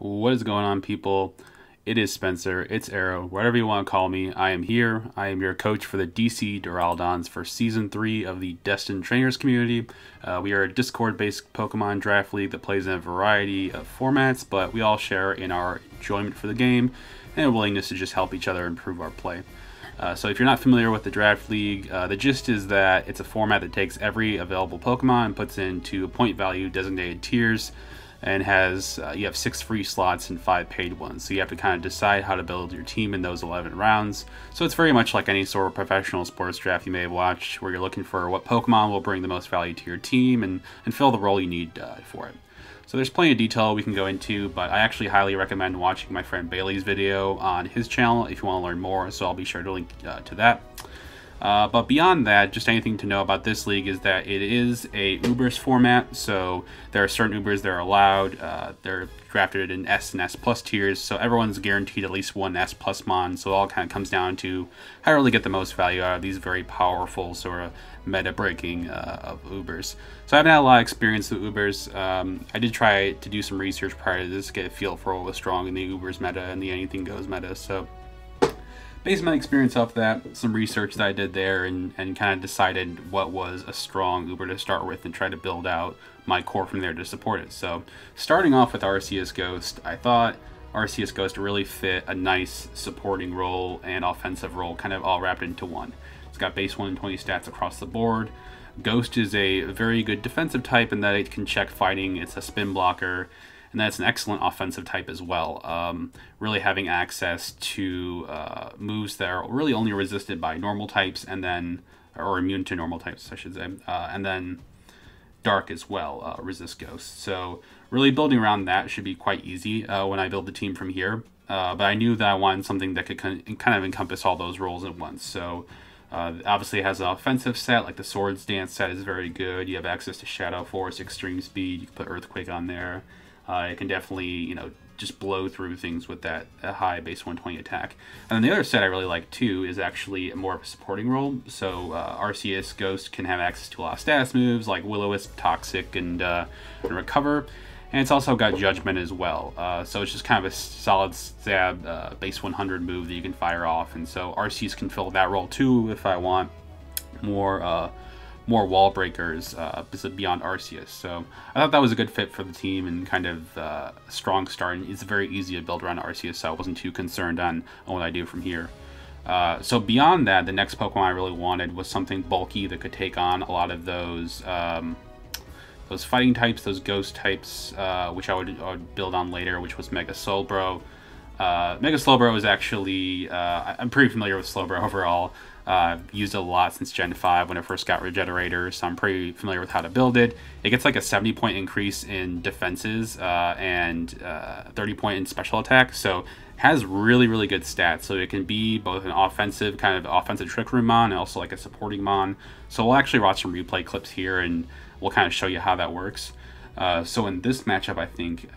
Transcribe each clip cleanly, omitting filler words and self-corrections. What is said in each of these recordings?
What is going on, people? It is Spencer, it's Arrow, whatever you want to call me. I am here. I am your coach for the DC Duraludons for Season 3 of the Destined Trainers community. We are a Discord-based Pokemon draft league that plays in a variety of formats, but we all share in our enjoyment for the game and a willingness to just help each other improve our play. So if you're not familiar with the Draft League, the gist is that it's a format that takes every available Pokemon and puts into point value designated tiers, and has you have 6 free slots and 5 paid ones. So you have to kind of decide how to build your team in those 11 rounds. So it's very much like any sort of professional sports draft you may have watched, where you're looking for what Pokemon will bring the most value to your team and fill the role you need for it. So there's plenty of detail we can go into, but I actually highly recommend watching my friend Bailey's video on his channel if you want to learn more, so I'll be sure to link to that. But beyond that, just anything to know about this league is that it is a Ubers format, so there are certain Ubers that are allowed. They're drafted in S and S plus tiers, so everyone's guaranteed at least one S plus mon, so it all kind of comes down to how to really get the most value out of these very powerful sort of meta breaking of Ubers. So I haven't had a lot of experience with Ubers. I did try to do some research prior to this to get a feel for what was strong in the Ubers meta and the Anything Goes meta, so based on my experience off that, some research that I did there, and kind of decided what was a strong Uber to start with and try to build out my core from there to support it. So starting off with Arceus Ghost, I thought Arceus Ghost really fit a nice supporting role and offensive role kind of all wrapped into one. It's got base 120 stats across the board. Ghost is a very good defensive type in that it can check fighting, it's a spin blocker, and that's an excellent offensive type as well. Really having access to moves that are really only resisted by normal types, and then, or immune to normal types, I should say, and then Dark as well, resist Ghost. So really building around that should be quite easy when I build the team from here. But I knew that I wanted something that could kind of encompass all those roles at once. So obviously it has an offensive set, like the Swords Dance set is very good. You have access to Shadow Force, Extreme Speed, you can put Earthquake on there. It can definitely, just blow through things with that high base 120 attack. And then the other set I really like too is actually more of a supporting role. So Arceus Ghost can have access to a lot of status moves like Will-O-Wisp, Toxic, and Recover. And it's also got Judgment as well. So it's just kind of a solid stab base 100 move that you can fire off. And so Arceus can fill that role too if I want more wall breakers beyond Arceus. So I thought that was a good fit for the team and kind of a strong start. And it's very easy to build around Arceus, so I wasn't too concerned on what I do from here. So beyond that, the next Pokemon I really wanted was something bulky that could take on a lot of those fighting types, those ghost types, which I would build on later, which was Mega Slowbro. Mega Slowbro is actually, I'm pretty familiar with Slowbro overall. Used it a lot since Gen 5 when it first got Regenerator, so I'm pretty familiar with how to build it. It gets like a 70-point increase in defenses and 30-point in special attack, so has really good stats. So it can be both an offensive Trick Room Mon and also like a supporting Mon. So we'll actually watch some replay clips here and we'll kind of show you how that works. So in this matchup, I think,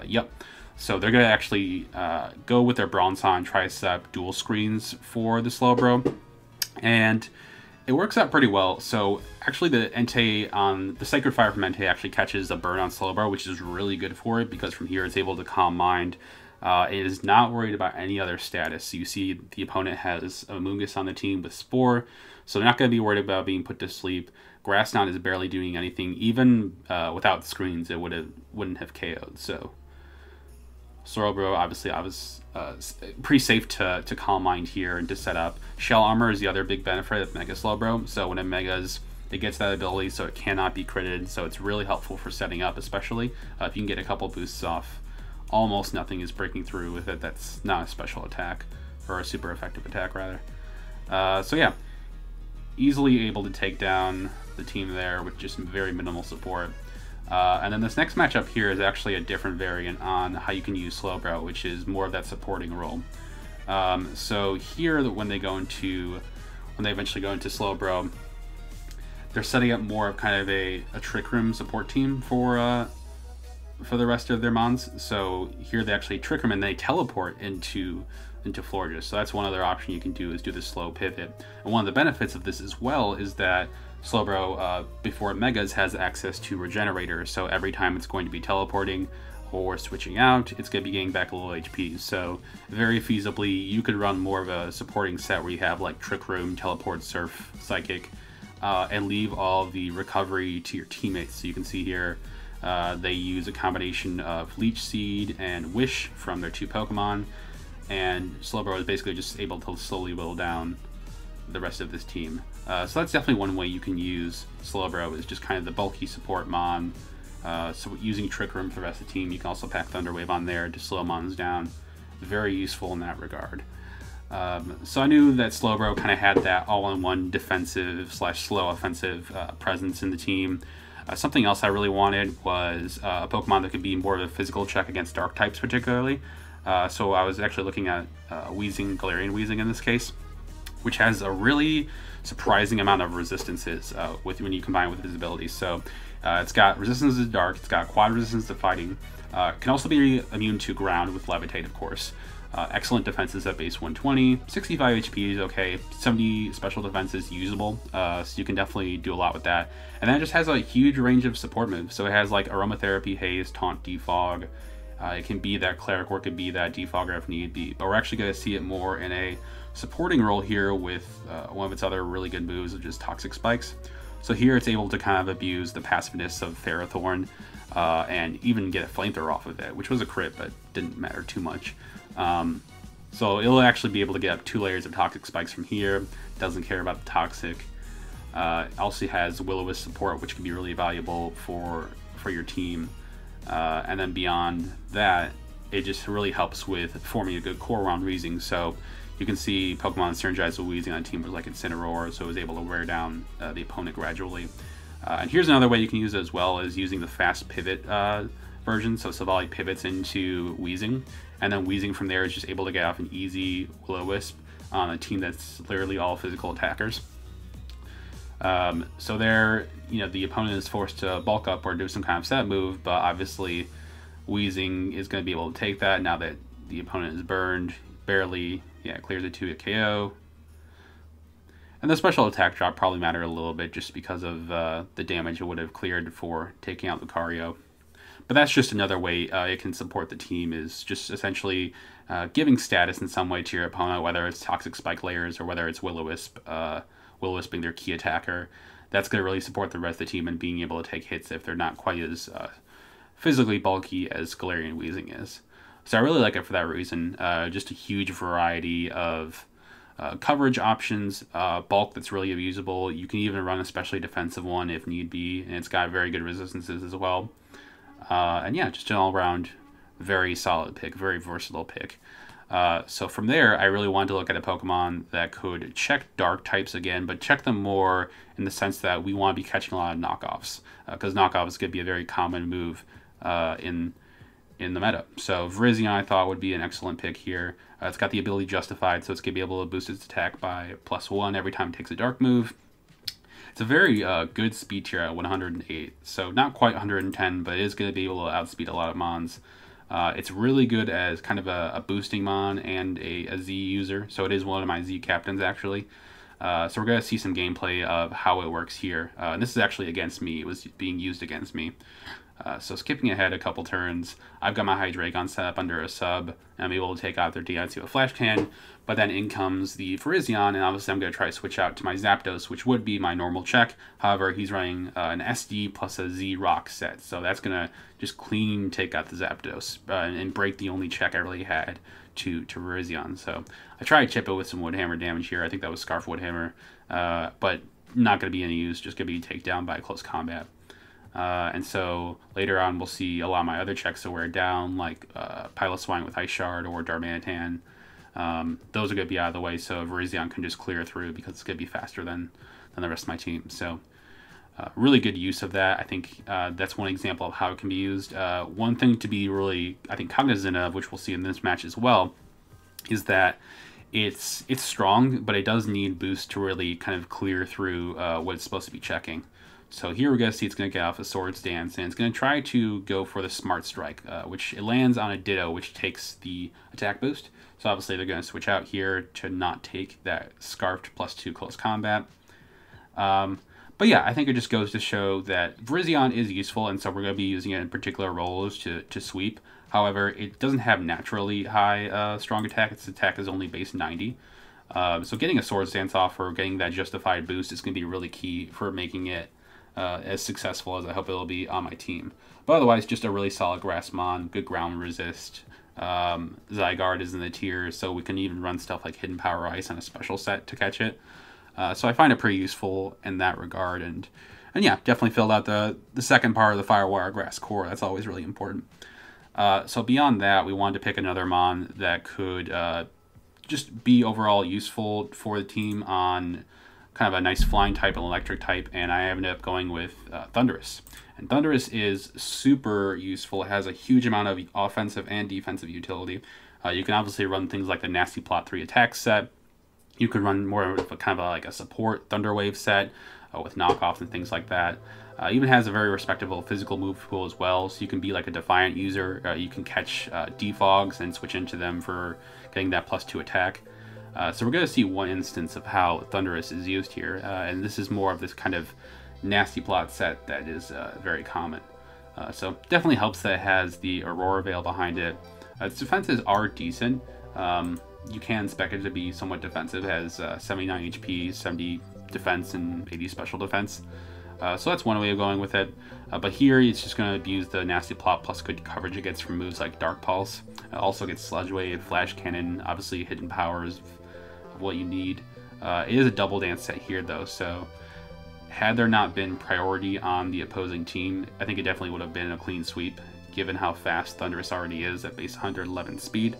yep. So they're going to actually go with their Bronzong Tricep dual screens for the Slowbro. And it works out pretty well. So actually the Entei on the Sacred Fire from Entei actually catches a burn on Slowbro, which is really good for it because from here it's able to Calm Mind. It is not worried about any other status. So you see the opponent has a Mungus on the team with Spore, so they're not going to be worried about being put to sleep. Grass Knot is barely doing anything. Even without the screens, it wouldn't have KO'd. So Slowbro, obviously, I was pretty safe to Calm Mind here and to set up. Shell Armor is the other big benefit of Mega Slowbro. So when it Megas, it gets that ability, so it cannot be critted. So it's really helpful for setting up, especially if you can get a couple boosts off. Almost nothing is breaking through with it. That's not a special attack, or a super effective attack, rather. So yeah, easily able to take down the team there with just very minimal support. And then this next matchup here is actually a different variant on how you can use Slowbro, which is more of that supporting role. So here, when they eventually go into Slowbro, they're setting up more of kind of a Trick Room support team for the rest of their Mons. So here they actually Trick Room and they teleport into Florges. So that's one other option you can do, is do the slow pivot. And one of the benefits of this as well is that Slowbro, before it Megas, has access to Regenerator, so every time it's going to be teleporting, or switching out, it's going to be getting back a little HP. So very feasibly, you could run more of a supporting set where you have like Trick Room, Teleport, Surf, Psychic, and leave all the recovery to your teammates. So you can see here, they use a combination of Leech Seed and Wish from their 2 Pokemon, and Slowbro is basically just able to slowly whittle down the rest of this team. So that's definitely one way you can use Slowbro, is just kind of the bulky support Mon. So using Trick Room for the rest of the team, you can also pack Thunder Wave on there to slow Mons down. Very useful in that regard. So I knew that Slowbro kind of had that all-in-one defensive / slow offensive presence in the team. Something else I really wanted was a Pokemon that could be more of a physical check against Dark types particularly. So I was actually looking at Weezing, Galarian Weezing in this case, which has a really surprising amount of resistances when you combine with his abilities. So it's got resistance to Dark, it's got quad resistance to Fighting, can also be immune to Ground with Levitate, of course. Excellent defenses at base 120, 65 HP is okay, 70 special defense is usable, so you can definitely do a lot with that. And then it just has a huge range of support moves. So it has like Aromatherapy, Haze, Taunt, Defog. It can be that Cleric, or it could be that Defogger if need be. But we're actually going to see it more in a supporting role here with one of its other really good moves, which is Toxic Spikes. So here it's able to kind of abuse the passiveness of Ferrothorn and even get a Flamethrower off of it, which was a crit, but didn't matter too much. So it'll actually be able to get up 2 layers of Toxic Spikes from here. Doesn't care about the Toxic. Also has Will-O-Wisp support, which can be really valuable for your team. And then beyond that, it just really helps with forming a good core around Weezing. So you can see Pokemon synergize with Weezing on a team was like Incineroar, so it was able to wear down the opponent gradually. And here's another way you can use it as well, is using the fast pivot version. So Savali pivots into Weezing, and then Weezing from there is just able to get off an easy Will-O-Wisp on a team that's literally all physical attackers. So there, the opponent is forced to bulk up or do some kind of set move, but obviously Weezing is going to be able to take that now that the opponent is burned. Barely, clears it to a KO. And the special attack drop probably mattered a little bit just because of the damage it would have cleared for taking out Lucario. But that's just another way it can support the team, is just essentially giving status in some way to your opponent, whether it's Toxic Spike layers or whether it's Will-O-Wisp, Will-O-Wisp being their key attacker. That's going to really support the rest of the team and being able to take hits if they're not quite as physically bulky as Galarian Weezing is. So I really like it for that reason. Just a huge variety of coverage options, bulk that's really usable. You can even run a specially defensive one if need be, and it's got very good resistances as well. And yeah, just an all-around very solid pick, very versatile pick. So from there, I really wanted to look at a Pokemon that could check Dark types again, but check them more in the sense that we want to be catching a lot of knockoffs, because knockoffs could be a very common move in the meta. So Virizion I thought would be an excellent pick here. It's got the ability Justified, so it's going to be able to boost its attack by +1 every time it takes a dark move. It's a very good speed tier at 108, so not quite 110, but it is going to be able to outspeed a lot of Mons. It's really good as kind of a boosting Mon and a Z user, so it is one of my Z captains actually. So we're going to see some gameplay of how it works here. And this is actually against me. It was being used against me. So skipping ahead a couple turns, I've got my Hydreigon set up under a sub, and I'm able to take out their DTC with Flash Cannon, but then in comes the Virizion, and obviously I'm going to try to switch out to my Zapdos, which would be my normal check. However, he's running an SD plus a Z Rock set, so that's going to just clean take out the Zapdos and break the only check I really had to Virizion. So I tried to chip it with some Woodhammer damage here. I think that was Scarf Woodhammer, but not going to be any use, just going to be taken by close combat. And so later on, we'll see a lot of my other checks that wear down, like Piloswine with Ice Shard or Darmanitan. Those are going to be out of the way, so Virizion can just clear through because it's going to be faster than the rest of my team. So really good use of that. I think that's one example of how it can be used. One thing to be really, I think, cognizant of, which we'll see in this match as well, is that it's strong, but it does need boost to really kind of clear through what it's supposed to be checking. So here we're going to see it's going to get off a Swords Dance, and it's going to try to go for the Smart Strike, which it lands on a Ditto, which takes the attack boost. So obviously they're going to switch out here to not take that Scarfed +2 close combat. But But yeah, I think it just goes to show that Virizion is useful, and so we're going to be using it in particular roles to sweep. However, it doesn't have naturally high strong attack. Its attack is only base 90. So getting a Sword Stance off or getting that justified boost is going to be really key for making it as successful as I hope it'll be on my team. But otherwise, just a really solid Grass Mon, good ground resist. Zygarde is in the tier, so we can even run stuff like Hidden Power Ice on a special set to catch it. So I find it pretty useful in that regard, and yeah, definitely filled out the second part of the Firewire Grass core. That's always really important. So beyond that, we wanted to pick another Mon that could just be overall useful for the team on kind of a nice flying type and electric type, and I ended up going with Thundurus. And Thundurus is super useful. It has a huge amount of offensive and defensive utility. You can obviously run things like the Nasty Plot 3 attack set. You could run more of a kind of like a support Thunder Wave set with knockoffs and things like that. Even has a very respectable physical move pool as well, so you can be like a Defiant user. You can catch defogs and switch into them for getting that +2 attack. So we're going to see one instance of how Thundurus is used here, and this is more of this kind of Nasty Plot set that is very common. So definitely helps that it has the Aurora Veil behind it. Its defenses are decent. You can spec it to be somewhat defensive. It has 79 HP, 70 defense, and 80 special defense. So that's one way of going with it. But here it's just going to use the Nasty Plot plus good coverage it gets from moves like Dark Pulse. It also gets Sludge Wave, Flash Cannon, obviously hidden powers of what you need. It is a double dance set here though, so had there not been priority on the opposing team, I think it definitely would have been a clean sweep, given how fast Thundurus already is at base 111 speed.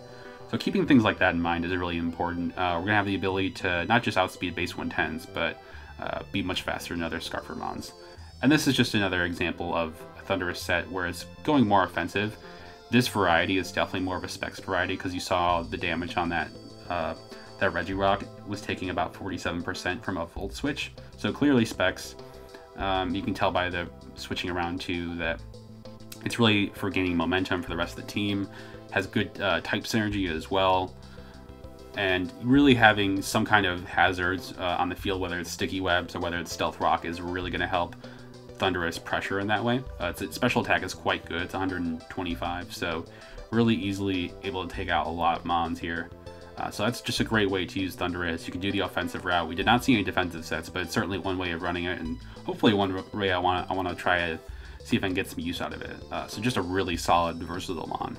So keeping things like that in mind is really important. We're going to have the ability to not just outspeed base 110s, but be much faster than other Scarfer Mons. And this is just another example of a Thundurus set where it's going more offensive. This variety is definitely more of a specs variety because you saw the damage on that that Regirock was taking about 47% from a Volt Switch. So clearly specs. You can tell by the switching around too that it's really for gaining momentum for the rest of the team. Has good type synergy as well, and really having some kind of hazards on the field, whether it's sticky webs or whether it's stealth rock, is really going to help Thundurus pressure in that way. Its special attack is quite good. It's 125, so really easily able to take out a lot of Mons here. So that's just a great way to use Thundurus. You can do the offensive route. We did not see any defensive sets, but it's certainly one way of running it, and hopefully one way I want to try to see if I can get some use out of it. So just a really solid versatile Mon.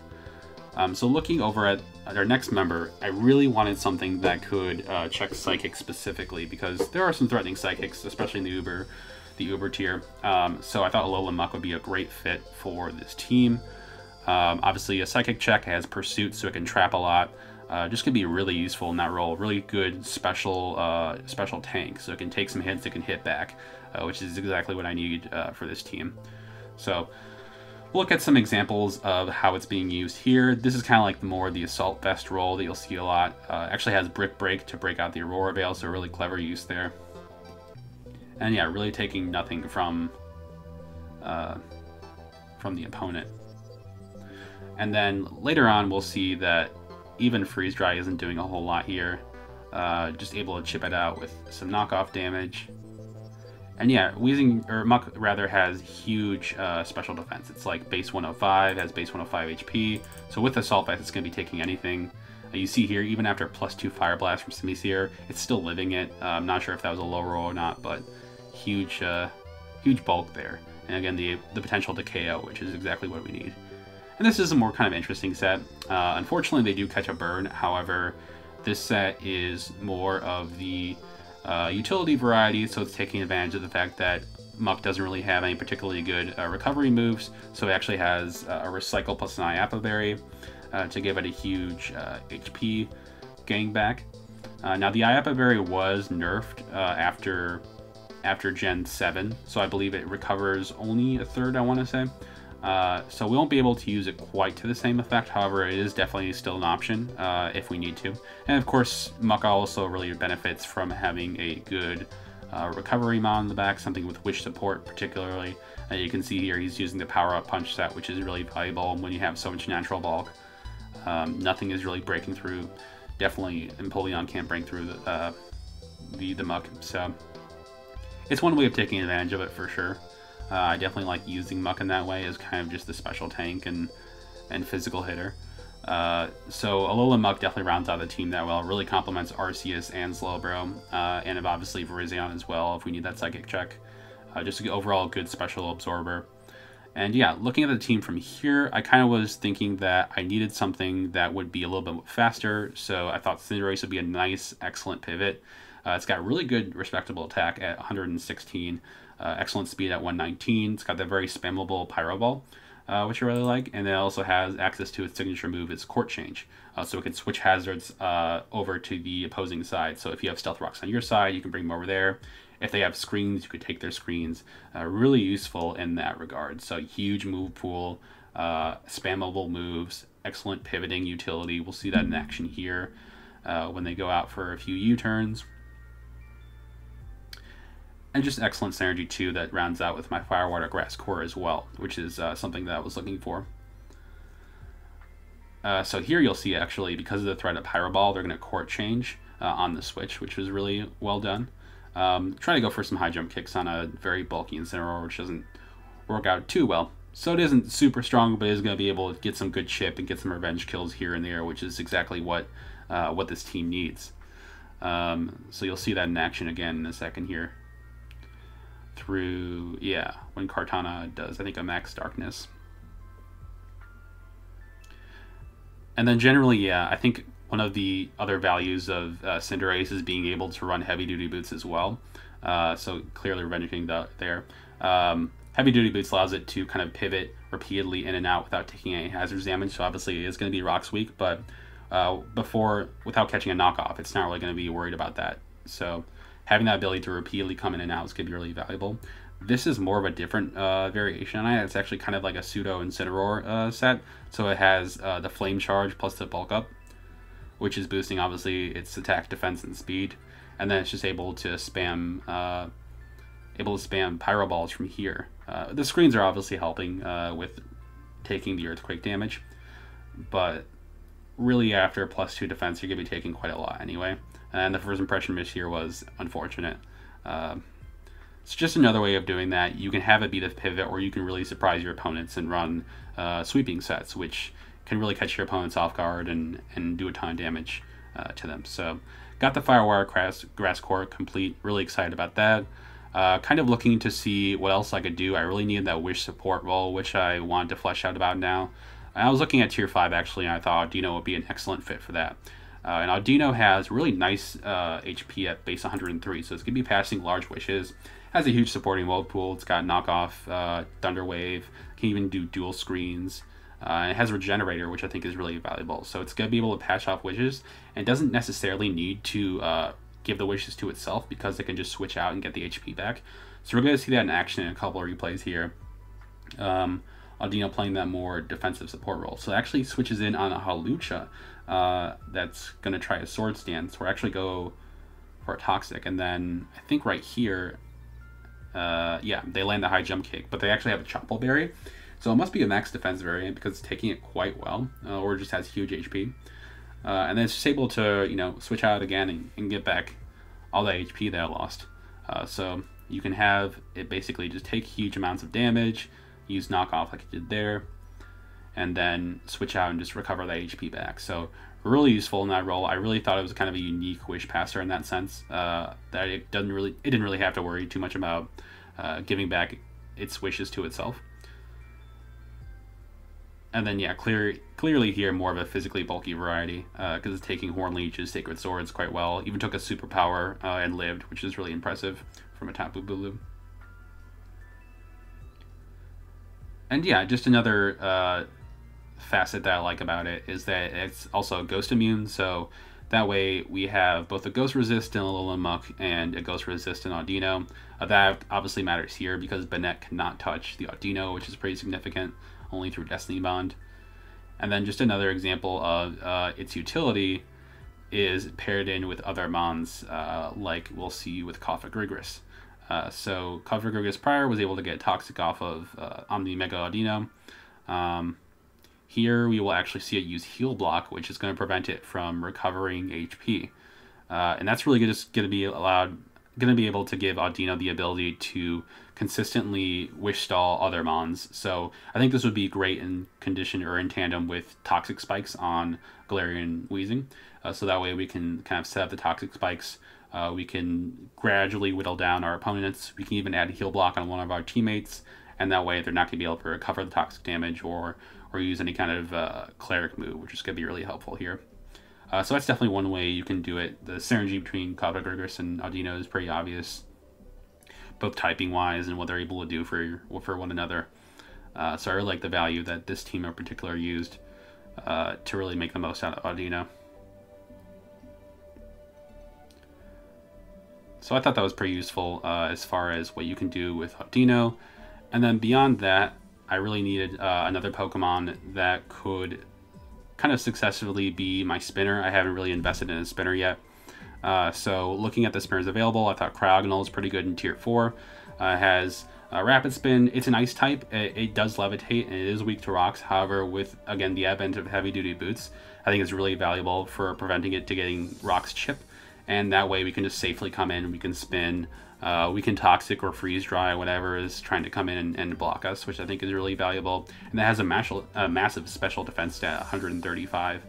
So looking over at our next member, I really wanted something that could check Psychic specifically, because there are some threatening Psychics, especially in the Uber tier. So I thought Alolan Muck would be a great fit for this team. Obviously a Psychic check has Pursuit, so it can trap a lot. Just could be really useful in that role. Really good special tank, so it can take some hits, it can hit back, which is exactly what I need for this team. So we'll look at some examples of how it's being used here. This is kind of like more the Assault Vest role that you'll see a lot. Actually has Brick Break to break out the Aurora Veil, so really clever use there. And yeah, really taking nothing from the opponent. And then later on, we'll see that even Freeze Dry isn't doing a whole lot here. Just able to chip it out with some knockoff damage. And yeah, Muck rather has huge special defense. It's like base 105, has base 105 HP. So with Assault Vest, it's going to be taking anything. You see here, even after +2 Fire Blast from Simisear, it's still living it. I'm not sure if that was a low roll or not, but huge bulk there. And again, the potential to KO, which is exactly what we need. And this is a more kind of interesting set. Unfortunately, they do catch a burn. However, this set is more of the utility variety, so it's taking advantage of the fact that Muck doesn't really have any particularly good recovery moves, so it actually has a Recycle plus an IAPA Berry to give it a huge HP gain back. Now the IAPA Berry was nerfed after Gen 7, so I believe it recovers only a third, I want to say. So we won't be able to use it quite to the same effect. However, it is definitely still an option if we need to. And of course, Muck also really benefits from having a good recovery Mon in the back, something with Wish support particularly. You can see here he's using the Power Up Punch set, which is really valuable when you have so much natural bulk. Nothing is really breaking through. Definitely Empoleon can't break through the Muck. So it's one way of taking advantage of it for sure. I definitely like using Muck in that way as kind of just a special tank and physical hitter. So Alolan Muck definitely rounds out the team that well. Really complements Arceus and Slowbro, and obviously Virizion as well if we need that Psychic check. Just an overall good special absorber. And yeah, looking at the team from here, I kind of was thinking that I needed something that would be a little bit faster, so I thought Cinderace would be a nice, excellent pivot. It's got really good, respectable attack at 116, excellent speed at 119. It's got that very spammable Pyro Ball, which I really like, and it also has access to its signature move, its Court Change, so it can switch hazards over to the opposing side. So if you have Stealth Rocks on your side, you can bring them over there. If they have screens, you could take their screens. Really useful in that regard. So huge move pool, spammable moves, excellent pivoting utility. We'll see that in action here when they go out for a few U-turns. And just excellent synergy too that rounds out with my Fire, Water, Grass core as well, which is something that I was looking for. So here you'll see actually, because of the threat of Pyro Ball, they're going to Court Change on the switch, which was really well done. Try to go for some high jump kicks on a very bulky Incineroar, which doesn't work out too well. So it isn't super strong, but it is going to be able to get some good chip and get some revenge kills here and there, which is exactly what this team needs. So you'll see that in action again in a second here. Through, yeah, when Kartana does, I think, a Max Darkness. And then generally, yeah, I think one of the other values of Cinderace is being able to run Heavy Duty Boots as well. So clearly revenging there. Heavy Duty Boots allows it to kind of pivot repeatedly in and out without taking any hazards damage. So obviously it is going to be Rocks weak, but without catching a knockoff, it's not really going to be worried about that. So having that ability to repeatedly come in and out is going to be really valuable. This is more of a different variation on it. It's actually kind of like a pseudo Incineroar set. So it has the Flame Charge plus the Bulk Up, which is boosting obviously its attack, defense, and speed, and then it's just able to spam Pyro Balls from here. The screens are obviously helping with taking the Earthquake damage, but really after +2 defense, you're gonna be taking quite a lot anyway. And the first impression miss here was unfortunate. It's just another way of doing that. You can have it be the pivot, or you can really surprise your opponents and run sweeping sets, which can really catch your opponents off guard and do a ton of damage to them. So got the Firewire Grass Core complete. Really excited about that. Kind of looking to see what else I could do. I really needed that Wish support role, which I wanted to flesh out about now. I was looking at Tier 5 actually, and I thought Audino would be an excellent fit for that. And Audino has really nice HP at base 103, so it's going to be passing large wishes. Has a huge supporting world pool. It's got knockoff, Thunder Wave, can even do dual screens. And it has Regenerator, which I think is really valuable. So it's going to be able to patch off wishes and doesn't necessarily need to give the wishes to itself because it can just switch out and get the HP back. So we're going to see that in action in a couple of replays here. Audino playing that more defensive support role. So it actually switches in on a Hawlucha that's going to try a Swords Dance, or actually go for a Toxic. And then I think right here, yeah, they land the high jump kick, but they actually have a Chople Berry. So it must be a max defense variant because it's taking it quite well, or just has huge HP. And then it's just able to, you know, switch out again and get back all that HP that I lost. So you can have it basically just take huge amounts of damage, use knockoff like it did there, and then switch out and just recover that HP back. So really useful in that role. I really thought it was kind of a unique Wish Passer in that sense, that it didn't really have to worry too much about giving back its wishes to itself. And then, yeah, clearly here more of a physically bulky variety because it's taking Horn Leeches, Sacred Swords quite well. Even took a superpower and lived, which is really impressive from a Tapu Bulu. And yeah, just another facet that I like about it is that it's also Ghost Immune. So that way we have both a Ghost Resist in Alolan Muck and a Ghost Resist in Audino. That obviously matters here because Banette cannot touch the Audino, which is pretty significant, only through Destiny Bond. And then just another example of its utility is paired in with other mons, like we'll see with Cofagrigus. So Cofagrigus prior was able to get Toxic off of Omni Mega Audino. Here we will actually see it use Heal Block, which is going to prevent it from recovering HP. And that's really just going to be allowed going to be able to give Audino the ability to consistently wish stall other mons. So I think this would be great in condition or in tandem with toxic spikes on Galarian Wheezing. So that way we can kind of set up the toxic spikes. We can gradually whittle down our opponents. We can even add a heal block on one of our teammates, and that way they're not going to be able to recover the toxic damage or use any kind of cleric move, which is going to be really helpful here. So that's definitely one way you can do it. The synergy between Cloudburgers and Audino is pretty obvious, both typing-wise and what they're able to do for one another. So I really like the value that this team in particular used to really make the most out of Audino. So I thought that was pretty useful as far as what you can do with Audino. And then beyond that, I really needed another Pokemon that could kind of successfully be my spinner. I haven't really invested in a spinner yet. So looking at the spinners available, I thought Cryogonal is pretty good in Tier 4. Has Rapid Spin. It's an ice type. It does levitate, and it is weak to rocks. However, with, again, the advent of heavy-duty boots, I think it's really valuable for preventing it to getting rocks chip. And that way we can just safely come in, we can spin, we can toxic or freeze dry whatever is trying to come in and block us, which I think is really valuable. And that has a massive special defense stat, 135,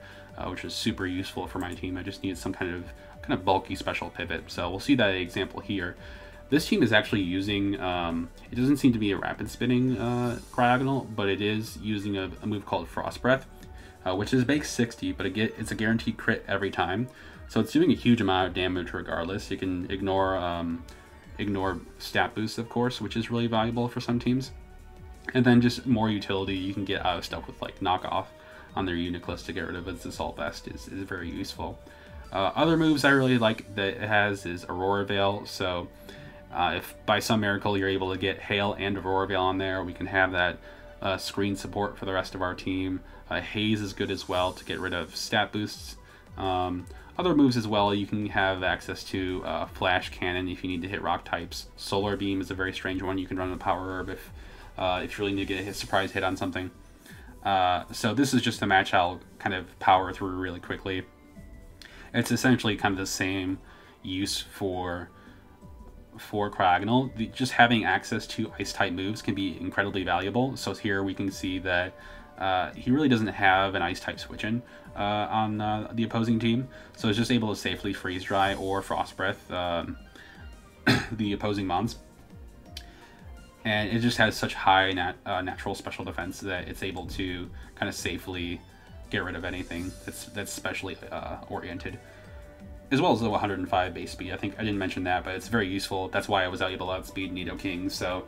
which is super useful for my team. I just need some kind of bulky special pivot. So we'll see that example here. This team is actually using, it doesn't seem to be a rapid spinning Cryogonal, but it is using a move called Frost Breath, which is base 60, but it's a guaranteed crit every time. So it's doing a huge amount of damage regardless. You can ignore stat boosts, of course, which is really valuable for some teams. And then just more utility you can get out of stuff with like knockoff on their Uniclus to get rid of its Assault Vest is very useful. Other moves I really like that it has is Aurora Veil. So if by some miracle you're able to get Hail and Aurora Veil on there, we can have that screen support for the rest of our team. Haze is good as well to get rid of stat boosts. Other moves as well, you can have access to Flash Cannon if you need to hit rock types. Solar Beam is a very strange one. You can run a Power Herb if you really need to get a surprise hit on something. So this is just a match I'll kind of power through really quickly. It's essentially kind of the same use for Cryogonal. Just having access to Ice-type moves can be incredibly valuable. So here we can see that he really doesn't have an Ice-type switch-in on the opposing team, so it's just able to safely freeze dry or frost breath the opposing mons, and it just has such high natural special defense that it's able to kind of safely get rid of anything that's specially oriented, as well as the 105 base speed. I think I didn't mention that, but it's very useful. That's why I was able to outspeed Nidoking. So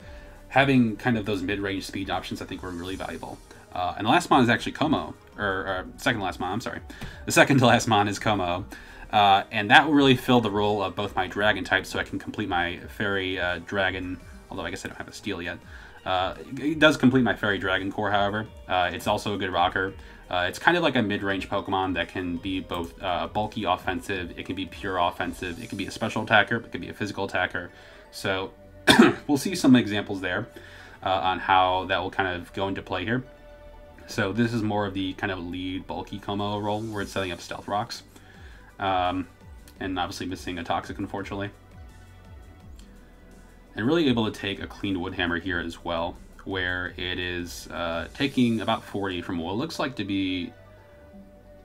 having kind of those mid-range speed options I think were really valuable. And the last mon is actually Como, or second to last mon, I'm sorry. The second to last mon is Como. And that will really fill the role of both my dragon types, so I can complete my fairy dragon, although I guess I don't have a steel yet. It does complete my fairy dragon core, however. It's also a good rocker. It's kind of like a mid-range Pokemon that can be both bulky offensive, it can be pure offensive, it can be a special attacker, it can be a physical attacker. So we'll see some examples there on how that will kind of go into play here. So this is more of the kind of lead bulky Como role where it's setting up stealth rocks. And obviously missing a toxic, unfortunately. And really able to take a clean wood hammer here as well, where it is taking about 40 from what looks like to be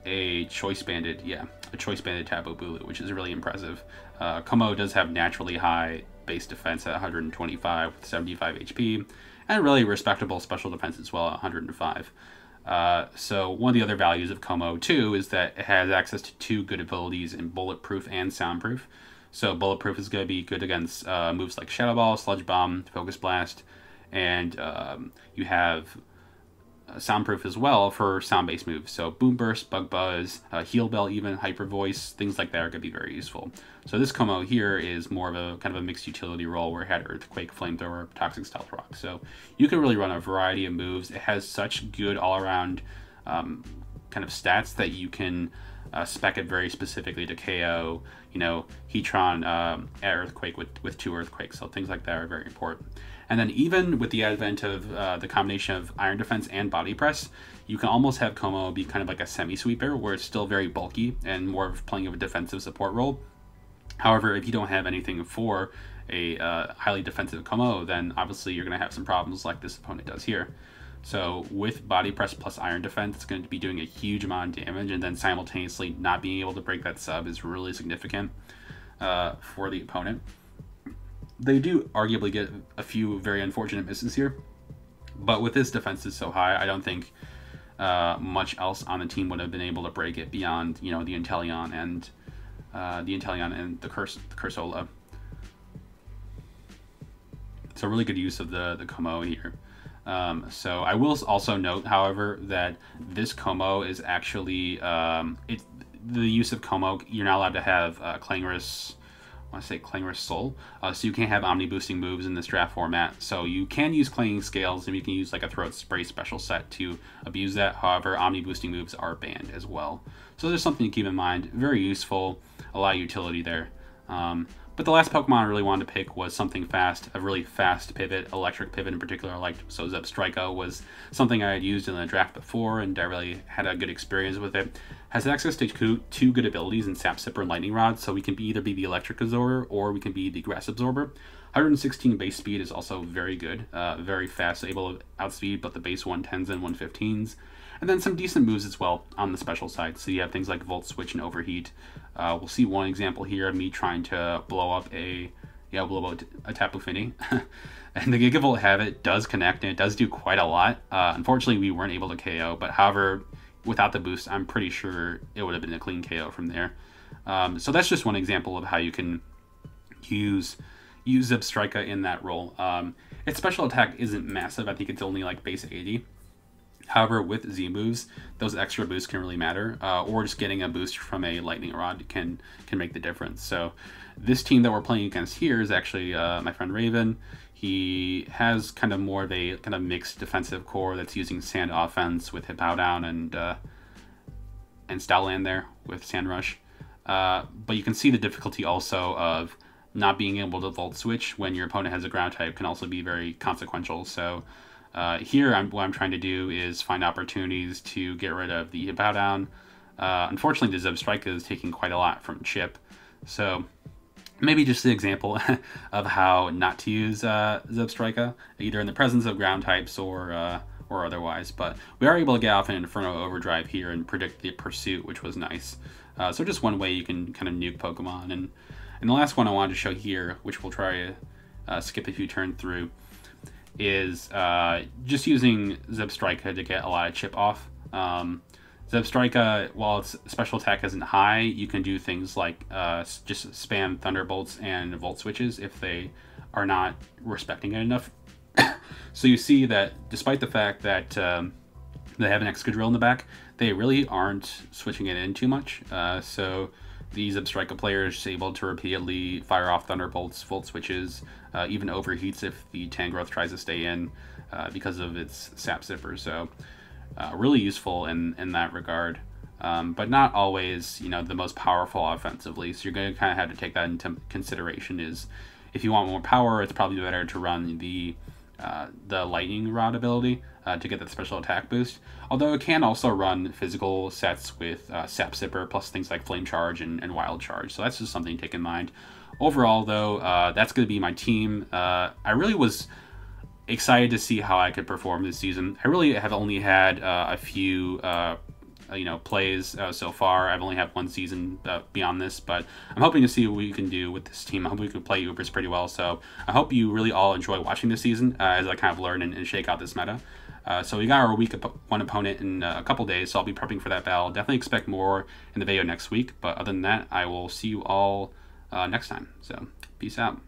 a choice banded, a choice banded Tapu Bulu, which is really impressive. Como does have naturally high base defense at 125 with 75 HP, and really respectable special defense as well at 105. So one of the other values of Como too is that it has access to 2 good abilities in Bulletproof and Soundproof. So Bulletproof is going to be good against moves like Shadow Ball, Sludge Bomb, Focus Blast, and you have Soundproof as well for sound-based moves. So Boom Burst, Bug Buzz, Heal Bell, even Hyper Voice, things like that are going to be very useful. So this Como here is more of a kind of a mixed utility role where it had Earthquake, Flamethrower, Toxic Stealth Rock. So you can really run a variety of moves. It has such good all-around kind of stats that you can spec it very specifically to KO, Heatron at Earthquake with 2 Earthquakes. So things like that are very important. And then even with the advent of the combination of Iron Defense and Body Press, you can almost have Como be kind of like a semi-sweeper where it's still very bulky and more of playing of a defensive support role. However, if you don't have anything for a highly defensive Como, then obviously you're going to have some problems like this opponent does here. So with body press plus iron defense, it's going to be doing a huge amount of damage, and then simultaneously not being able to break that sub is really significant for the opponent. They do arguably get a few very unfortunate misses here, but with this defense is so high, I don't think much else on the team would have been able to break it beyond, you know, the Inteleon and the Cursola. So really good use of the Como here. So I will also note, however, that this Como is actually the use of Como. You're not allowed to have Clangorous. I want to say Clangorous Soul. So you can't have Omni boosting moves in this draft format. So you can use Clanging Scales, and you can use like a Throat Spray special set to abuse that. However, Omni boosting moves are banned as well. So there's something to keep in mind. Very useful, a lot of utility there. But the last Pokemon I really wanted to pick was something fast, a really fast pivot, electric pivot in particular I liked. So Zebstrika was something I had used in the draft before, and I really had a good experience with it. Has access to two good abilities in Sap Sipper and Lightning Rod, so we can either be the Electric Absorber or we can be the Grass Absorber. 116 base speed is also very good, very fast, able to outspeed both the base 110s and 115s. And then some decent moves as well on the special side. So you have things like Volt Switch and Overheat. We'll see one example here of me trying to blow up a Tapu Fini. And the Gigavolt Habit does connect, and it does do quite a lot. Unfortunately, we weren't able to KO, but however, without the boost, I'm pretty sure it would have been a clean KO from there. So that's just one example of how you can use Zebstrika in that role. Its special attack isn't massive. I think it's only like base 80. However, with Z moves, those extra boosts can really matter, or just getting a boost from a Lightning Rod can make the difference. So this team that we're playing against here is actually my friend Raven. He has kind of more of a kind of mixed defensive core that's using Sand Offense with Hippowdon and Stoutland there with Sand Rush. But you can see the difficulty also of not being able to Volt Switch when your opponent has a ground type can also be very consequential. So here, what I'm trying to do is find opportunities to get rid of the Hippowdon. Unfortunately, the Zebstrika is taking quite a lot from Chip. So maybe just an example of how not to use Zebstrika, either in the presence of ground types or otherwise. But we are able to get off an Inferno Overdrive here and predict the Pursuit, which was nice. So just one way you can kind of nuke Pokemon. And the last one I wanted to show here, which we'll try to skip a few turns through, is just using Zebstrika to get a lot of chip off. Zebstrika, while its special attack isn't high, you can do things like just spam Thunderbolts and Volt Switches if they are not respecting it enough. So you see that despite the fact that they have an Excadrill in the back, they really aren't switching it in too much. So the Zebstrika player is able to repeatedly fire off Thunderbolts, Volt Switches, even overheats if the Tangrowth tries to stay in because of its Sap Zipper. So really useful in that regard, but not always, you know, the most powerful offensively. So you're going to kind of have to take that into consideration. Is if you want more power, it's probably better to run the Lightning Rod ability to get that special attack boost. Although it can also run physical sets with Sap Zipper plus things like Flame Charge and Wild Charge. So that's just something to take in mind. Overall, though, that's going to be my team. I really was excited to see how I could perform this season. I really have only had a few plays so far. I've only had one season beyond this, but I'm hoping to see what we can do with this team. I hope we can play Ubers pretty well. So I hope you really all enjoy watching this season as I kind of learn and shake out this meta. So we got our week one opponent in a couple days, so I'll be prepping for that battle. Definitely expect more in the video next week, but other than that, I will see you all next time. So peace out.